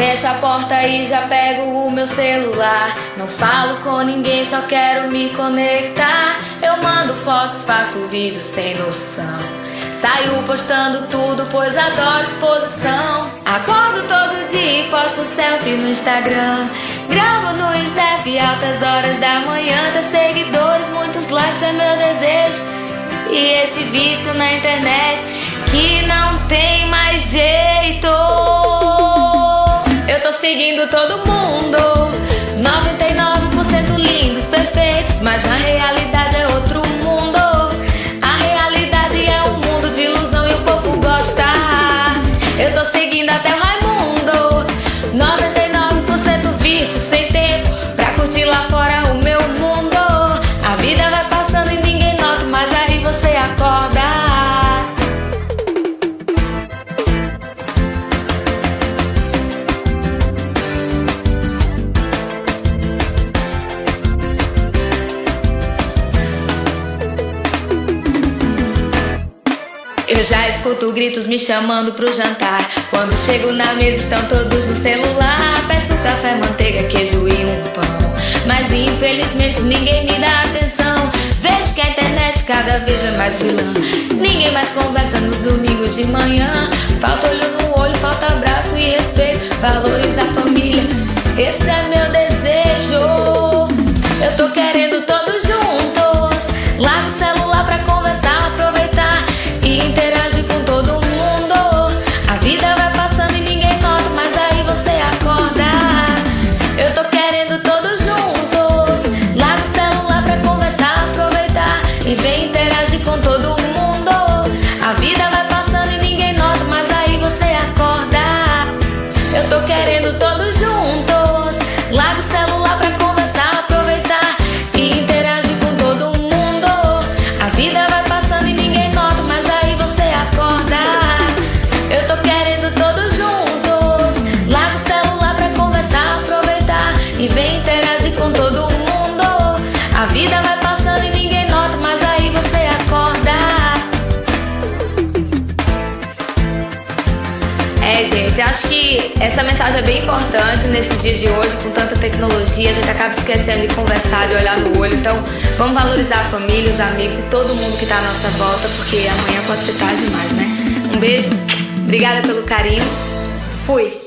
Fecho a porta e já pego o meu celular. Não falo com ninguém, só quero me conectar. Eu mando fotos, faço vídeos sem noção. Saio postando tudo, pois adoro exposição. Acordo todo dia e posto selfie no Instagram. Gravo no Snap altas horas da manhã. Ter seguidores, muitos likes é meu desejo. E esse vício na internet que não tem mais jeito. Eu tô seguindo todo mundo, 99% lindos, perfeitos, mas na realidade é outro mundo. A realidade é um mundo de ilusão e o povo gosta. Eu tô seguindo até o Raimundo, 99% vício, sem tempo pra curtir lá fora o meu mundo. A vida vai passando e ninguém nota, mas aí você acorda. Eu já escuto gritos me chamando pro jantar. Quando chego na mesa estão todos no celular. Peço café, manteiga, queijo e um pão, mas infelizmente ninguém me dá atenção. Vejo que a internet cada vez é mais vilã. Ninguém mais conversa nos domingos de manhã. Falta olho no olho, falta abraço e respeito, valores da família. Esse é meu desejo. Eu tô querendo todos juntos. Larga o celular pra conversar, aproveitar e interage com todo mundo. A vida vai passando e ninguém nota, mas aí você acorda. Eu tô querendo todos juntos. Larga o celular pra conversar, aproveitar e vem interagir com todo mundo. A vida vai passando e ninguém nota, mas aí você acorda. Eu tô querendo todos juntos. Larga o celular pra conversar, aproveitar e interagir com todo mundo. A vida vai passando e ninguém nota, mas aí você acorda. Eu tô querendo todos juntos. Larga o celular pra conversar, aproveitar e vem interagir com todo mundo. A vida vai passando e ninguém nota, mas aí você acorda. Gente, acho que essa mensagem é bem importante nesses dias de hoje. Com tanta tecnologia, a gente acaba esquecendo de conversar, de olhar no olho. Então, vamos valorizar a família, os amigos e todo mundo que tá à nossa volta, porque amanhã pode ser tarde demais, né? Um beijo, obrigada pelo carinho. Fui!